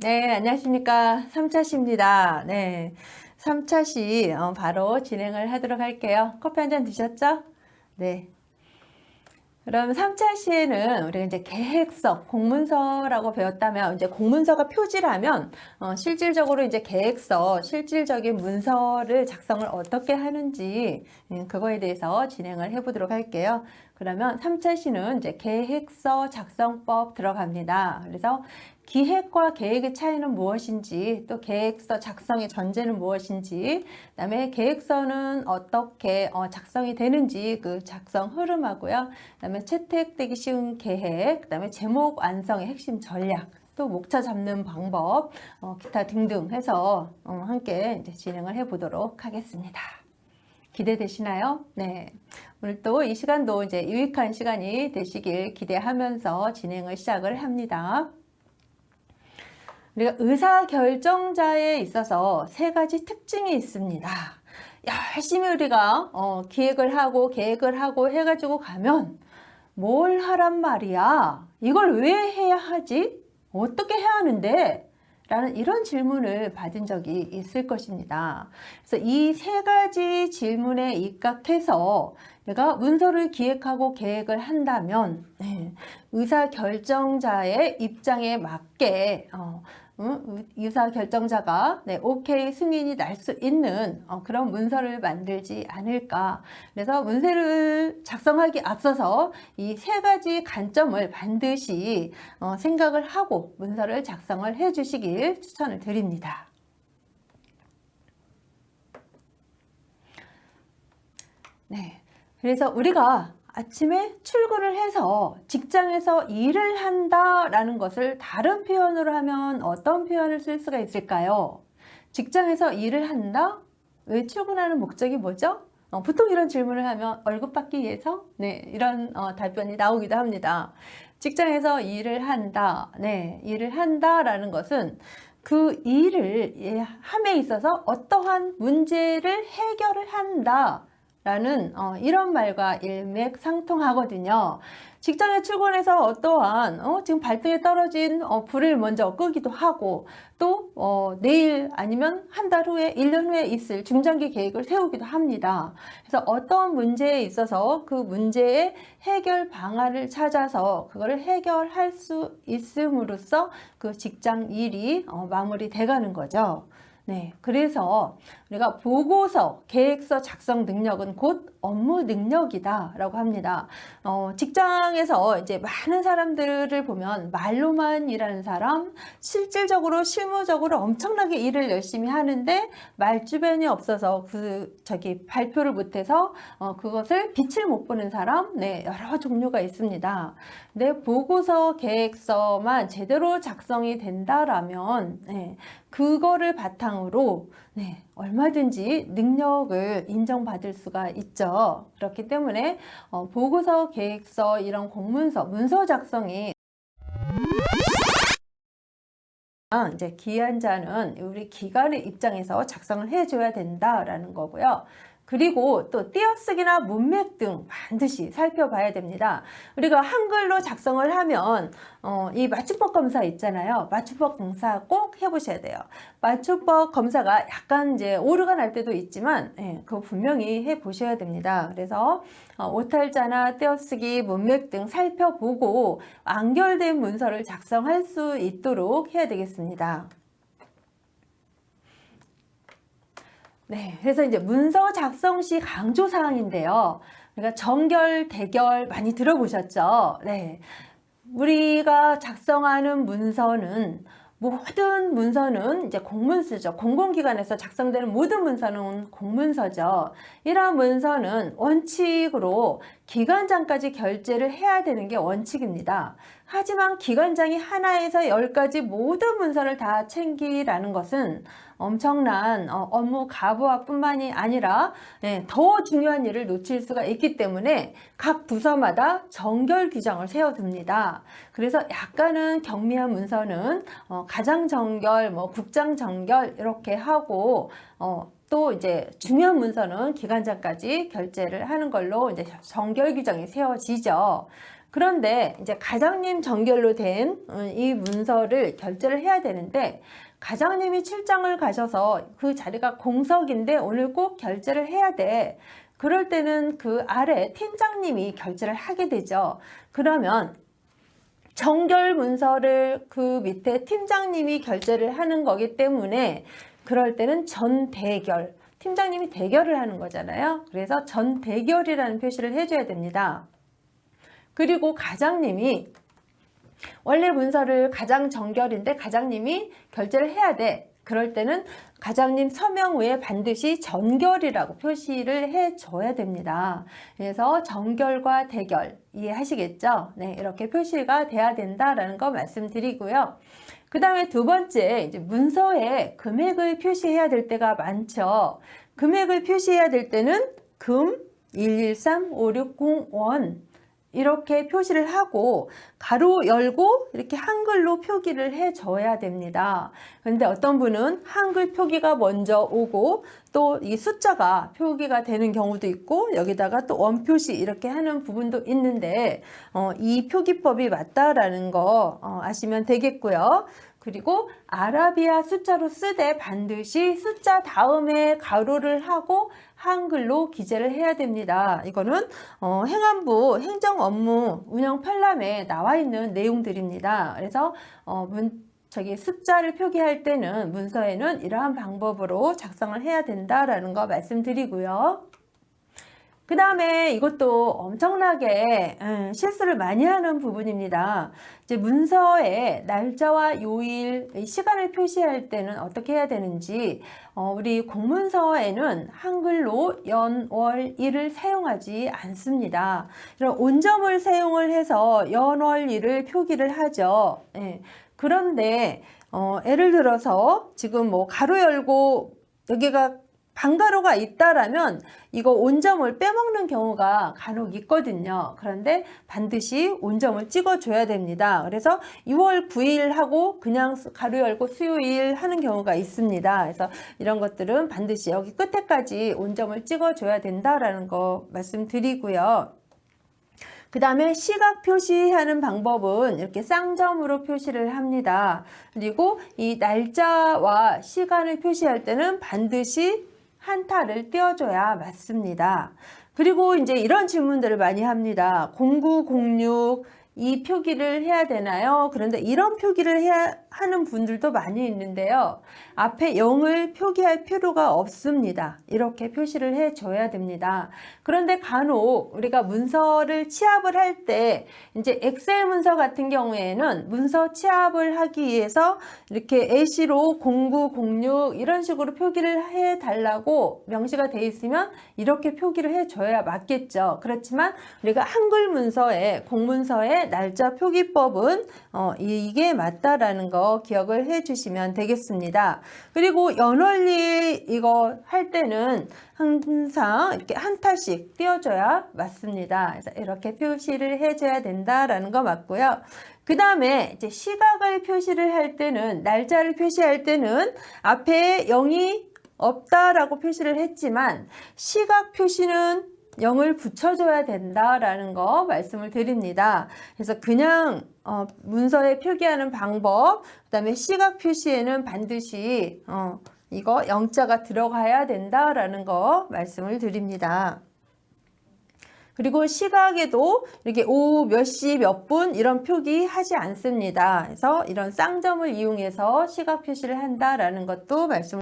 네, 안녕하십니까. 3차시입니다. 네, 3차시 바로 진행을 하도록 할게요. 커피 한 잔 드셨죠? 네. 그럼 3차 시에는 우리가 이제 계획서, 공문서라고 배웠다면, 이제 공문서가 표지라면, 실질적으로 이제 계획서, 실질적인 문서를 작성을 어떻게 하는지, 그거에 대해서 진행을 해보도록 할게요. 그러면 3차 시는 이제 계획서 작성법 들어갑니다. 그래서 기획과 계획의 차이는 무엇인지, 또 계획서 작성의 전제는 무엇인지, 그다음에 계획서는 어떻게 작성이 되는지 그 작성 흐름하고요. 그다음에 채택되기 쉬운 계획, 그다음에 제목 완성의 핵심 전략, 또 목차 잡는 방법, 기타 등등 해서 함께 이제 진행을 해보도록 하겠습니다. 기대되시나요? 네. 오늘 또 이 시간도 이제 유익한 시간이 되시길 기대하면서 진행을 시작을 합니다. 우리가 의사결정자에 있어서 세 가지 특징이 있습니다. 열심히 우리가 기획을 하고 계획을 하고 해가지고 가면 뭘 하란 말이야? 이걸 왜 해야 하지? 어떻게 해야 하는데? 라는 이런 질문을 받은 적이 있을 것입니다. 그래서 이 세 가지 질문에 입각해서 내가 문서를 기획하고 계획을 한다면 의사결정자의 입장에 맞게 의사결정자가 오케이 승인이 날 수 있는 그런 문서를 만들지 않을까. 그래서 문서를 작성하기 앞서서 이 세 가지 관점을 반드시 생각을 하고 문서를 작성을 해 주시길 추천을 드립니다. 네, 그래서 우리가 아침에 출근을 해서 직장에서 일을 한다라는 것을 다른 표현으로 하면 어떤 표현을 쓸 수가 있을까요? 직장에서 일을 한다? 왜 출근하는 목적이 뭐죠? 보통 이런 질문을 하면 월급 받기 위해서? 네, 이런 답변이 나오기도 합니다. 직장에서 일을 한다. 네, 일을 한다라는 것은 그 일을 함에 있어서 어떠한 문제를 해결을 한다. 라는 이런 말과 일맥상통하거든요. 직장에 출근해서 어떠한 지금 발등에 떨어진 불을 먼저 끄기도 하고 또 내일 아니면 한 달 후에 1년 후에 있을 중장기 계획을 세우기도 합니다. 그래서 어떤 문제에 있어서 그 문제의 해결 방안을 찾아서 그거를 해결할 수 있음으로써 그 직장 일이 마무리돼 가는 거죠. 네, 그래서 우리가 보고서, 계획서 작성 능력은 곧 업무 능력이다라고 합니다. 직장에서 이제 많은 사람들을 보면 말로만 일하는 사람, 실질적으로 실무적으로 엄청나게 일을 열심히 하는데 말 주변이 없어서 발표를 못해서 그것을 빛을 못 보는 사람, 네, 여러 종류가 있습니다. 내 보고서, 계획서만 제대로 작성이 된다라면 그거를 바탕으로 얼마든지 능력을 인정받을 수가 있죠. 그렇기 때문에 보고서, 계획서, 이런 공문서, 문서 작성이 이제 기한자는 우리 기관의 입장에서 작성을 해줘야 된다라는 거고요. 그리고 또 띄어쓰기나 문맥 등 반드시 살펴봐야 됩니다. 우리가 한글로 작성을 하면 이 맞춤법 검사 있잖아요. 맞춤법 검사 꼭 해보셔야 돼요. 맞춤법 검사가 약간 이제 오류가 날 때도 있지만 그거 분명히 해보셔야 됩니다. 그래서 오탈자나 띄어쓰기, 문맥 등 살펴보고 완결된 문서를 작성할 수 있도록 해야 되겠습니다. 네, 그래서 이제 문서 작성 시 강조 사항인데요. 우리가 정결, 대결 많이 들어보셨죠? 네. 우리가 작성하는 문서는 모든 문서는 이제 공문서죠. 공공기관에서 작성되는 모든 문서는 공문서죠. 이러한 문서는 원칙으로 기관장까지 결제를 해야 되는 게 원칙입니다. 하지만 기관장이 하나에서 10가지 모든 문서를 다 챙기라는 것은 엄청난 업무 가부화뿐만이 아니라 더 중요한 일을 놓칠 수가 있기 때문에 각 부서마다 정결 규정을 세워둡니다. 그래서 약간은 경미한 문서는 가장 정결, 국장 정결 이렇게 하고 또 이제 중요한 문서는 기관장까지 결제를 하는 걸로 이제 정결 규정이 세워지죠. 그런데 이제 가장님 전결로 된 이 문서를 결제를 해야 되는데 가장님이 출장을 가셔서 그 자리가 공석인데 오늘 꼭 결제를 해야 돼. 그럴 때는 그 아래 팀장님이 결제를 하게 되죠. 그러면 정결 문서를 그 밑에 팀장님이 결제를 하는 거기 때문에 그럴 때는 전대결, 팀장님이 대결을 하는 거잖아요. 그래서 전대결이라는 표시를 해줘야 됩니다. 그리고 가장님이 원래 문서를 가장 정결인데 가장님이 결제를 해야 돼. 그럴 때는 가장님 서명 후에 반드시 전결이라고 표시를 해줘야 됩니다. 그래서 정결과 대결 이해하시겠죠? 네, 이렇게 표시가 돼야 된다라는 거 말씀드리고요. 그 다음에 두 번째, 이제 문서에 금액을 표시해야 될 때가 많죠. 금액을 표시해야 될 때는 금 1135601 이렇게 표시를 하고 가로 열고 이렇게 한글로 표기를 해줘야 됩니다. 그런데 어떤 분은 한글 표기가 먼저 오고 또 이 숫자가 표기가 되는 경우도 있고 여기다가 또 원표시 이렇게 하는 부분도 있는데 이 표기법이 맞다라는 거 아시면 되겠고요. 그리고 아라비아 숫자로 쓰되 반드시 숫자 다음에 가로를 하고 한글로 기재를 해야 됩니다. 이거는 행안부 행정업무 운영 편람에 나와 있는 내용들입니다. 그래서 숫자를 표기할 때는 문서에는 이러한 방법으로 작성을 해야 된다라는 거 말씀드리고요. 그 다음에 이것도 엄청나게 실수를 많이 하는 부분입니다. 이제 문서에 날짜와 요일, 시간을 표시할 때는 어떻게 해야 되는지 우리 공문서에는 한글로 연, 월, 일을 사용하지 않습니다. 이런 온점을 사용을 해서 연, 월, 일을 표기를 하죠. 그런데 예를 들어서 지금 뭐 가로 열고 여기가 반가로가 있다라면 이거 온점을 빼먹는 경우가 간혹 있거든요. 그런데 반드시 온점을 찍어줘야 됩니다. 그래서 6월 9일 하고 그냥 가로 열고 수요일 하는 경우가 있습니다. 그래서 이런 것들은 반드시 여기 끝에까지 온점을 찍어줘야 된다라는 거 말씀드리고요. 그 다음에 시각 표시하는 방법은 이렇게 쌍점으로 표시를 합니다. 그리고 이 날짜와 시간을 표시할 때는 반드시 한타를 띄워줘야 맞습니다. 그리고 이제 이런 질문들을 많이 합니다. 0906 이 표기를 해야 되나요? 그런데 이런 표기를 하는 분들도 많이 있는데요. 앞에 0을 표기할 필요가 없습니다. 이렇게 표시를 해줘야 됩니다. 그런데 간혹 우리가 문서를 치압을 할 때 이제 엑셀 문서 같은 경우에는 문서 치압을 하기 위해서 이렇게 예시로 0906 이런 식으로 표기를 해달라고 명시가 돼 있으면 이렇게 표기를 해줘야 맞겠죠. 그렇지만 우리가 한글 문서에 공문서에 날짜 표기법은 이게 맞다라는 거 기억을 해 주시면 되겠습니다. 그리고 연월일 이거 할 때는 항상 이렇게 한타씩 띄워줘야 맞습니다. 그래서 이렇게 표시를 해줘야 된다라는 거 맞고요. 그 다음에 이제 시각을 표시를 할 때는 날짜를 표시할 때는 앞에 0이 없다라고 표시를 했지만 시각 표시는 0을 붙여줘야 된다라는 거 말씀을 드립니다. 그래서 그냥 문서에 표기하는 방법, 그 다음에 시각 표시에는 반드시 이거 영자가 들어가야 된다라는 거 말씀을 드립니다. 그리고 시각에도 이렇게 오후 몇 시 몇 분 이런 표기 하지 않습니다. 그래서 이런 쌍점을 이용해서 시각 표시를 한다라는 것도 말씀을